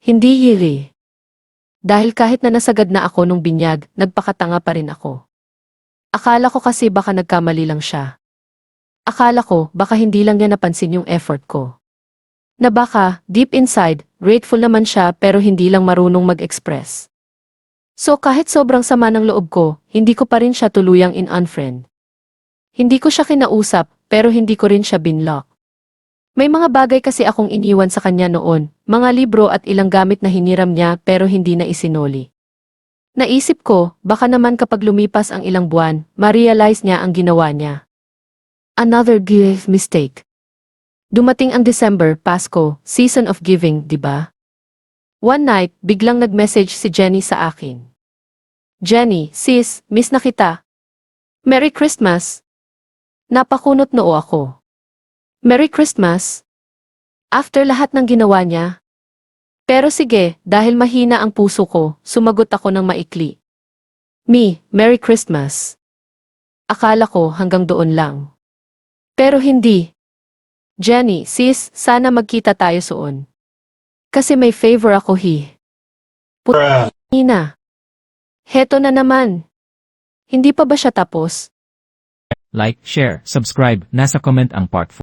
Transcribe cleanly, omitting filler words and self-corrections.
Hindi hili. Dahil kahit na nasagad na ako nung binyag, nagpakatanga pa rin ako. Akala ko kasi baka nagkamali lang siya. Akala ko baka hindi lang niya napansin yung effort ko. Na baka, deep inside, grateful naman siya pero hindi lang marunong mag-express. So kahit sobrang sama ng loob ko, hindi ko pa rin siya tuluyang in-unfriend. Hindi ko siya kinausap, pero hindi ko rin siya binlock. May mga bagay kasi akong iniwan sa kanya noon, mga libro at ilang gamit na hiniram niya pero hindi na isinoli. Naisip ko, baka naman kapag lumipas ang ilang buwan, ma-realize niya ang ginawa niya. Another grave mistake. Dumating ang December, Pasko, season of giving, di ba? One night, biglang nag-message si Jenny sa akin. Jenny, sis, miss na kita. Merry Christmas! Napakunot noo ako. Merry Christmas! After lahat ng ginawa niya. Pero sige, dahil mahina ang puso ko, sumagot ako ng maikli. Merry Christmas. Akala ko hanggang doon lang. Pero hindi. Jenny, sis, sana magkita tayo soon. Kasi may favor ako Hina. Heto na naman. Hindi pa ba siya tapos? Like, share, subscribe, nasa comment ang part 4.